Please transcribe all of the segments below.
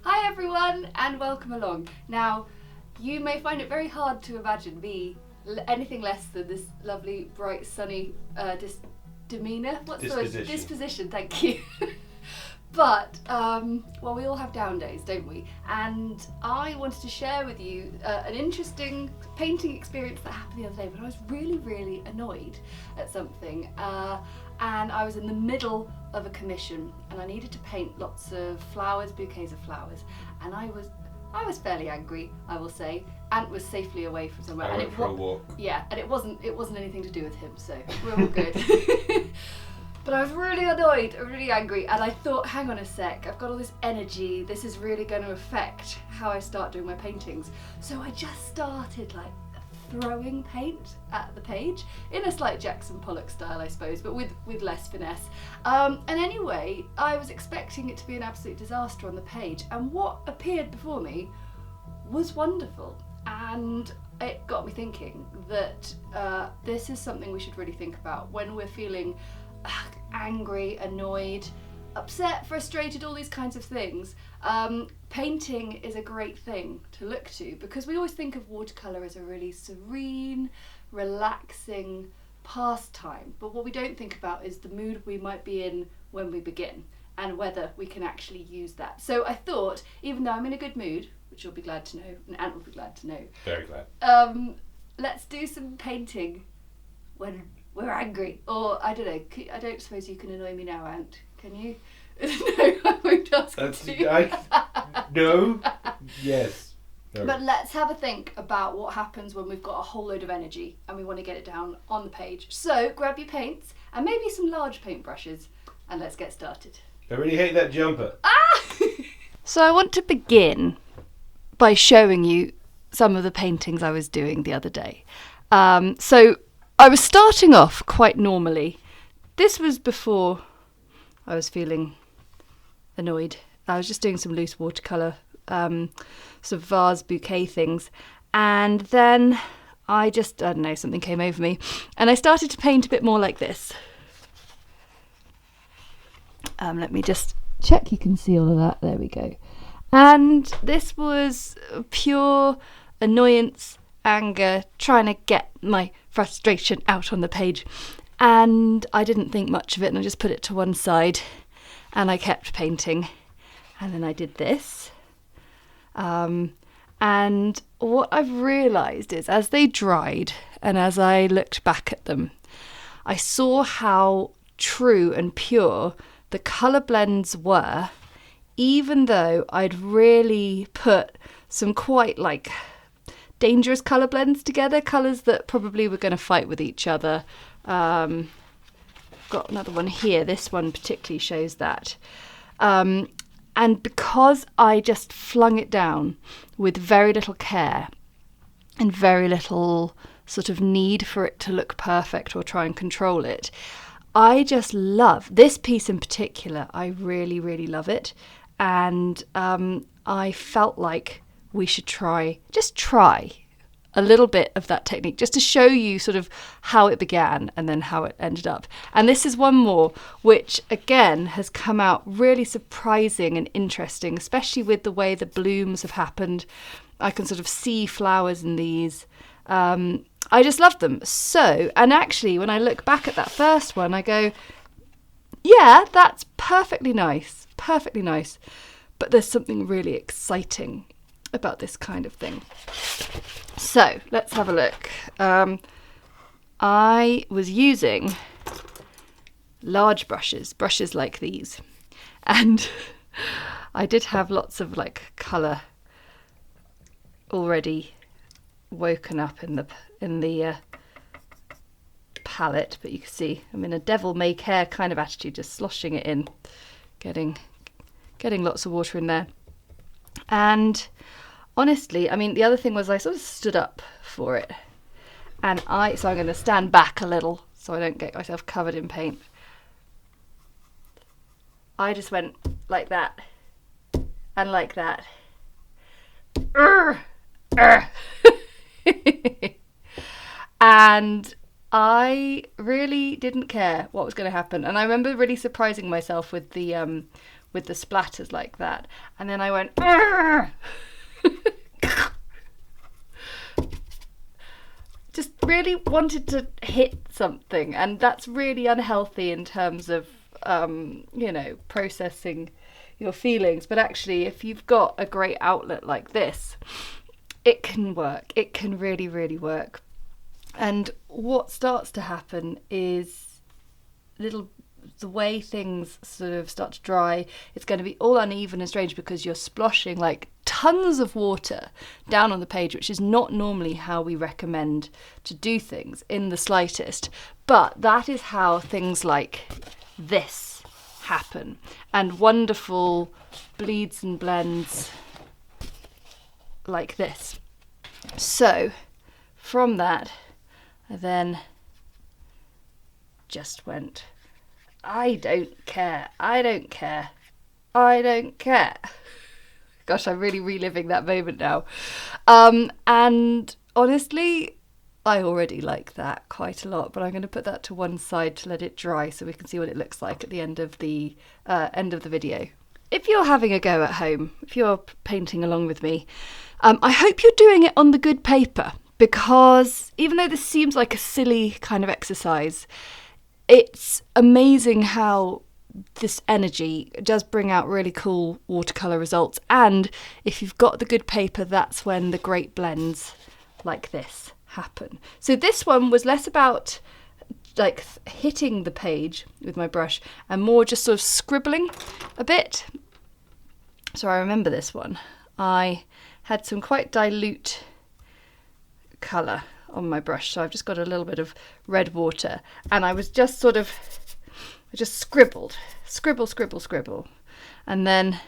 Hi everyone and welcome along. Now, you may find it very hard to imagine me anything less than this lovely, bright, sunny demeanour. What's the word? Disposition, thank you. But, well, we all have down days, don't we? And I wanted to share with you an interesting painting experience that happened the other day when I was really, really annoyed at something. And I was in the middle of a commission and I needed to paint lots of flowers, bouquets of flowers. And I was fairly angry, I will say. Ant was safely away from somewhere. I went for a walk. Yeah, and it wasn't anything to do with him, so we're all good. But I was really annoyed, really angry, and I thought, hang on a sec, I've got all this energy, this is really going to affect how I start doing my paintings. So I just started like throwing paint at the page, in a slight Jackson Pollock style, I suppose, but with less finesse. And anyway, I was expecting it to be an absolute disaster on the page, and what appeared before me was wonderful. And it got me thinking that this is something we should really think about when we're feeling angry, annoyed, upset, frustrated, all these kinds of things. Painting is a great thing to look to because we always think of watercolour as a really serene, relaxing pastime, but what we don't think about is the mood we might be in when we begin and whether we can actually use that. So I thought, even though I'm in a good mood, which you'll be glad to know, and Ant will be glad to know. Very glad. Let's do some painting when we're angry, or I don't know. I don't suppose you can annoy me now, Ant. Can you? No, I won't ask you to. No. Yes. No. But let's have a think about what happens when we've got a whole load of energy and we want to get it down on the page. So grab your paints and maybe some large paintbrushes, and let's get started. I really hate that jumper. So I want to begin by showing you some of the paintings I was doing the other day. So I was starting off quite normally. This was before I was feeling annoyed. I was just doing some loose watercolour, sort of vase bouquet things. And then I don't know, something came over me. And I started to paint a bit more like this. Let me just check you can see all of that. There we go. And this was pure annoyance, anger, trying to get my frustration out on the page. And I didn't think much of it and I just put it to one side and I kept painting. And then I did this. And what I've realised is as they dried and as I looked back at them, I saw how true and pure the colour blends were, even though I'd really put some quite dangerous colour blends together, colours that probably were going to fight with each other. I've got another one here. This one particularly shows that. And because I just flung it down with very little care and very little sort of need for it to look perfect or try and control it, I just love this piece in particular. I really, really love it. And I felt like we should try a little bit of that technique just to show you sort of how it began and then how it ended up. And this is one more, which again has come out really surprising and interesting, especially with the way the blooms have happened. I can sort of see flowers in these. I just love them. So, and actually when I look back at that first one, I go, yeah, that's perfectly nice. But there's something really exciting about this kind of thing. So let's have a look. I was using large brushes like these, and I did have lots of colour already woken up in the palette, but you can see I'm in a devil may care kind of attitude, just sloshing it in, getting lots of water in there. And honestly, I mean, the other thing was I sort of stood up for it. So I'm going to stand back a little so I don't get myself covered in paint. I just went like that and like that. And I really didn't care what was going to happen. And I remember really surprising myself with the with the splatters like that. And then I went, "Argh!" Just really wanted to hit something, and that's really unhealthy in terms of, processing your feelings. But actually, if you've got a great outlet like this, it can work. It can really, really work. And what starts to happen is the way things sort of start to dry, it's going to be all uneven and strange because you're sploshing like tons of water down on the page, which is not normally how we recommend to do things in the slightest. But that is how things like this happen, and wonderful bleeds and blends like this. So from that, I then just went, I don't care. Gosh, I'm really reliving that moment now. And honestly, I already like that quite a lot, but I'm going to put that to one side to let it dry so we can see what it looks like at the end of the video. If you're having a go at home, if you're painting along with me, I hope you're doing it on the good paper, because even though this seems like a silly kind of exercise, it's amazing how this energy does bring out really cool watercolour results. And if you've got the good paper, that's when the great blends like this happen. So this one was less about like hitting the page with my brush and more just sort of scribbling a bit. So I remember this one. I had some quite dilute colour on my brush, so I've just got a little bit of red water, and I was just I just scribble, and then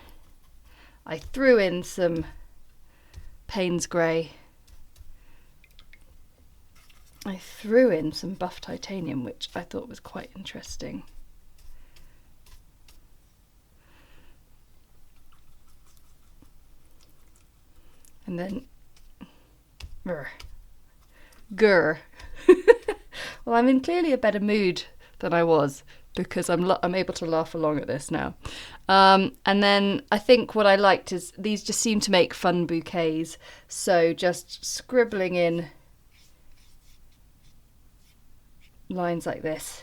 I threw in some Payne's grey. I threw in some buff titanium, which I thought was quite interesting. And then grr. Well, I'm in clearly a better mood than I was, because I'm able to laugh along at this now. And then I think what I liked is these just seem to make fun bouquets. So just scribbling in lines like this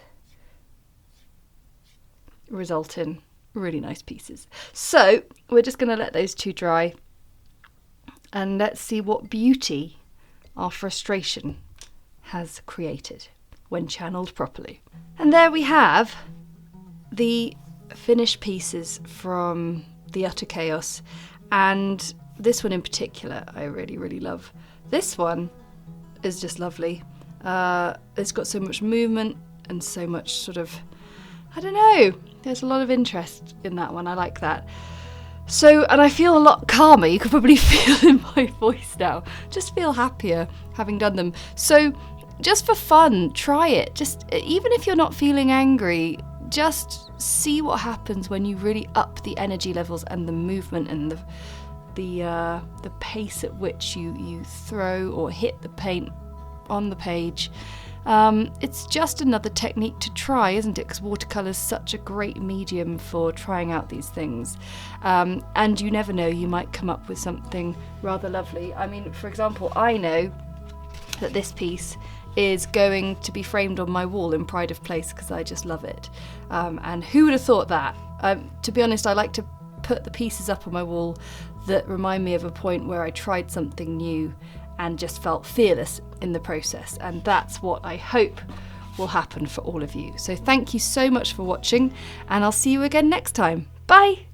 result in really nice pieces. So we're just going to let those two dry, and let's see what beauty our frustration has created when channeled properly. And there we have the finished pieces from the Utter Chaos, and this one in particular I really, really love. This one is just lovely. It's got so much movement and so much sort of, I don't know, there's a lot of interest in that one. I like that. So, and I feel a lot calmer. You could probably feel in my voice now. Just feel happier having done them. So just for fun, try it. Just even if you're not feeling angry, just see what happens when you really up the energy levels and the movement and the pace at which you throw or hit the paint on the page. It's just another technique to try, isn't it? Because watercolour is such a great medium for trying out these things. And you never know, you might come up with something rather lovely. I mean, for example, I know that this piece is going to be framed on my wall in pride of place because I just love it. And who would have thought that? To be honest, I like to put the pieces up on my wall that remind me of a point where I tried something new and just felt fearless in the process. And that's what I hope will happen for all of you. So thank you so much for watching, and I'll see you again next time. Bye!